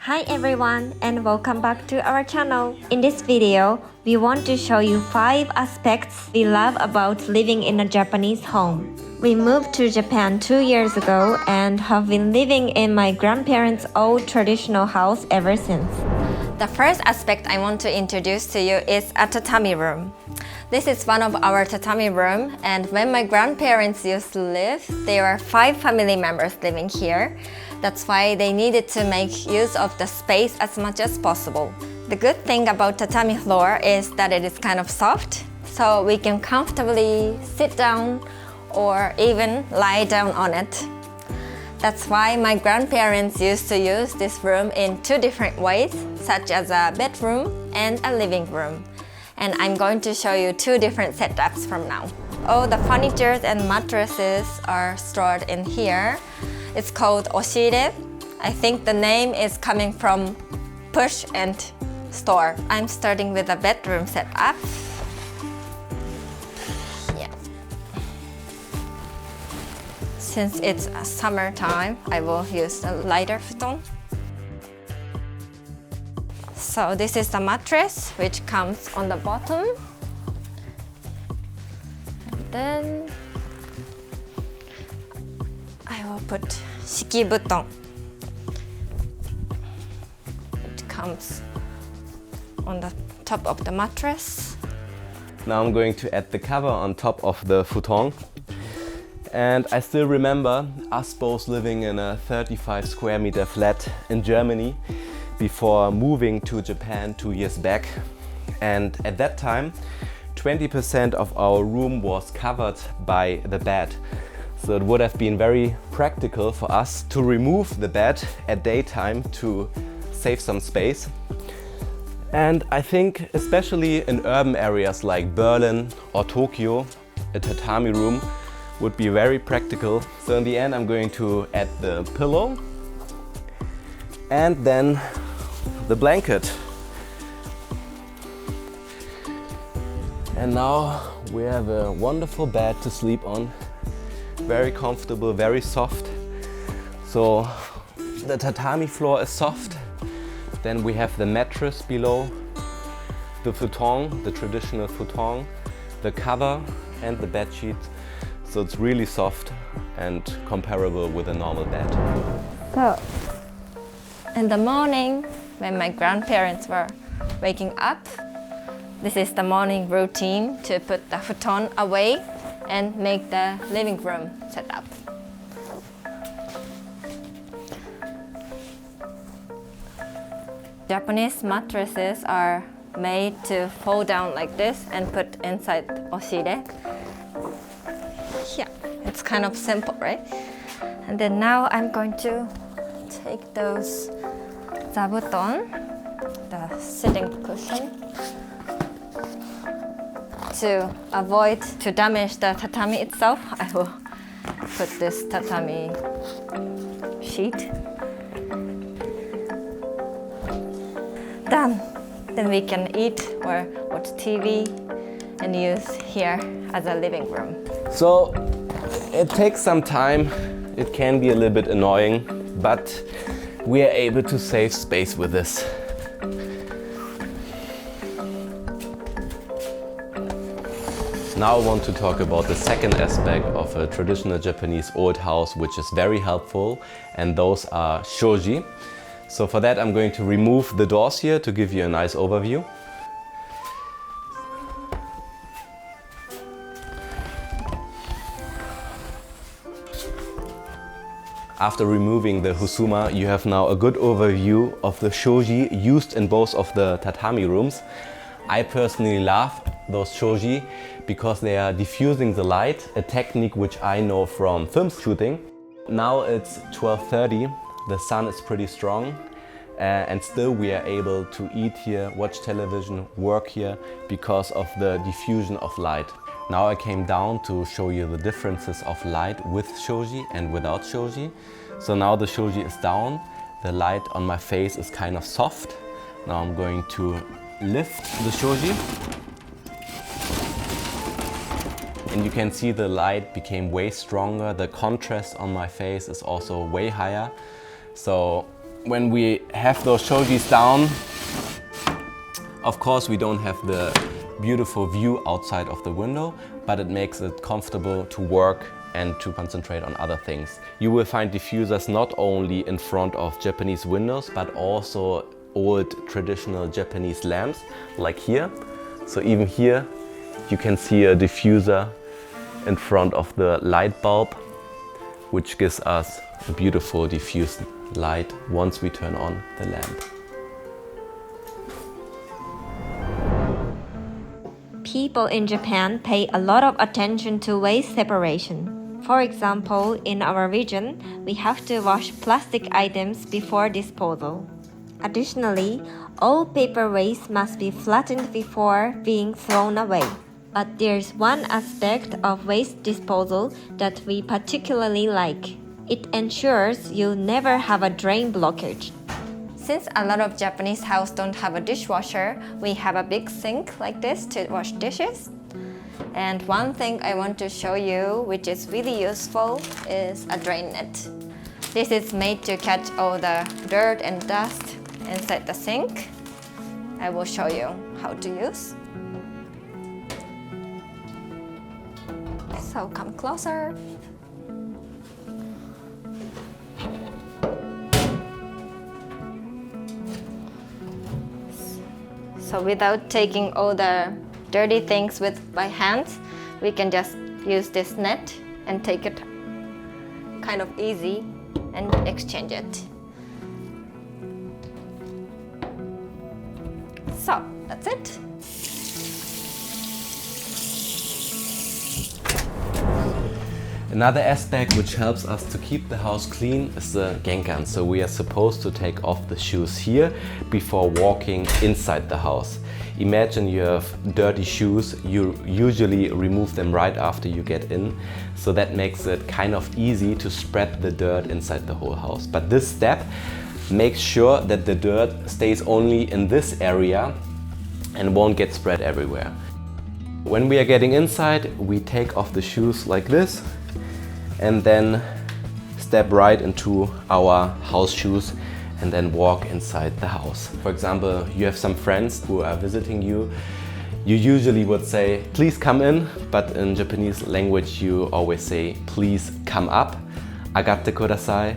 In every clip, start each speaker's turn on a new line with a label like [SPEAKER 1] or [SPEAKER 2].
[SPEAKER 1] Hi everyone and welcome back to our channel. In this video, we want to show you 5 aspects we love about living in a Japanese home. We moved to Japan 2 years ago and have been living in my grandparents' old traditional house ever since.
[SPEAKER 2] The first aspect I want to introduce to you is a tatami room. This is one of our tatami room, and when my grandparents used to live, there were 5 family members living here. That's why they needed to make use of the space as much as possible. The good thing about tatami floor is that it is kind of soft, so we can comfortably sit down or even lie down on it. That's why my grandparents used to use this room in 2 different ways, such as a bedroom and a living room. And I'm going to show you 2 different setups from now. All the furniture and mattresses are stored in here. It's called oshire. I think the name is coming from push and store. I'm starting with a bedroom setup. Yeah. Since it's summertime, I will use a lighter futon. So this is the mattress, which comes on the bottom. And then I will put shikibuton. It comes on the top of the mattress.
[SPEAKER 3] Now I'm going to add the cover on top of the futon. And I still remember us both living in a 35 square meter flat in Germany before moving to Japan 2 years back. And at that time, 20% of our room was covered by the bed. So it would have been very practical for us to remove the bed at daytime to save some space. And I think especially in urban areas like Berlin or Tokyo, a tatami room would be very practical. So in the end I'm going to add the pillow and then the blanket. And now we have a wonderful bed to sleep on. Very comfortable, very soft. So the tatami floor is soft. Then we have the mattress below, the futon, the traditional futon, the cover and the bed sheet. So it's really soft and comparable with a normal bed.
[SPEAKER 2] So in the morning, when my grandparents were waking up, this is the morning routine to put the futon away and make the living room set up. Japanese mattresses are made to fold down like this and put inside oshire. Yeah, it's kind of simple, right? And then now I'm going to take those zabuton, the sitting cushion, to avoid to damage the tatami itself. I will put this tatami sheet. Done. Then we can eat or watch TV and use here as a living room.
[SPEAKER 3] So it takes some time. It can be a little bit annoying, but we are able to save space with this. Now I want to talk about the second aspect of a traditional Japanese old house, which is very helpful, and those are shoji. So for that I'm going to remove the doors here to give you a nice overview. After removing the husuma, you have now a good overview of the shoji used in both of the tatami rooms. I personally love those shoji because they are diffusing the light, a technique which I know from film shooting. Now it's 12:30, the sun is pretty strong, and still we are able to eat here, watch television, work here because of the diffusion of light. Now I came down to show you the differences of light with shoji and without shoji. So now the shoji is down, the light on my face is kind of soft. Now I'm going to lift the shoji. And you can see the light became way stronger. The contrast on my face is also way higher. So when we have those shojis down, of course we don't have the beautiful view outside of the window, but it makes it comfortable to work and to concentrate on other things. You will find diffusers not only in front of Japanese windows, but also old traditional Japanese lamps, like here. So even here you can see a diffuser in front of the light bulb, which gives us a beautiful diffused light once we turn on the lamp.
[SPEAKER 1] People in Japan pay a lot of attention to waste separation. For example, in our region, we have to wash plastic items before disposal. Additionally, all paper waste must be flattened before being thrown away. But there's one aspect of waste disposal that we particularly like. It ensures you never have a drain blockage.
[SPEAKER 2] Since a lot of Japanese houses don't have a dishwasher, we have a big sink like this to wash dishes. And one thing I want to show you, which is really useful, is a drain net. This is made to catch all the dirt and dust inside the sink. I will show you how to use. So come closer. So without taking all the dirty things by hands, we can just use this net and take it kind of easy and exchange it. So that's it.
[SPEAKER 3] Another aspect which helps us to keep the house clean is the Genkan. So we are supposed to take off the shoes here before walking inside the house. Imagine you have dirty shoes, you usually remove them right after you get in. So that makes it kind of easy to spread the dirt inside the whole house. But this step makes sure that the dirt stays only in this area and won't get spread everywhere. When we are getting inside, we take off the shoes like this and then step right into our house shoes and then walk inside the house. For example, you have some friends who are visiting you. You usually would say, please come in, but in Japanese language you always say, please come up, agatte kudasai.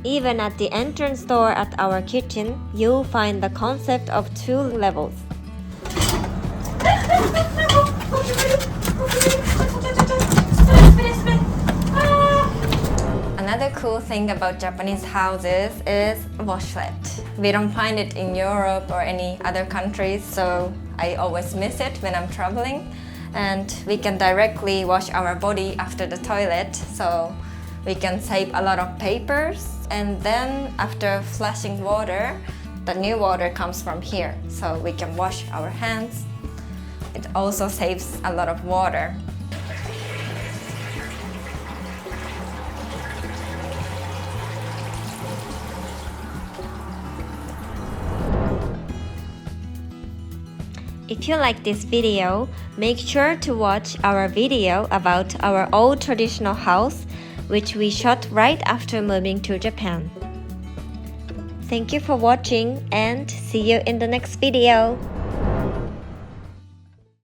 [SPEAKER 1] Even at the entrance door at our kitchen, you'll find the concept of 2 levels.
[SPEAKER 2] Another cool thing about Japanese houses is washlet. We don't find it in Europe or any other countries, so I always miss it when I'm traveling. And we can directly wash our body after the toilet, so we can save a lot of papers. And then after flashing water, the new water comes from here, so we can wash our hands. It also saves a lot of water.
[SPEAKER 1] If you like this video, make sure to watch our video about our old traditional house, which we shot right after moving to Japan. Thank you for watching and see you in the next video.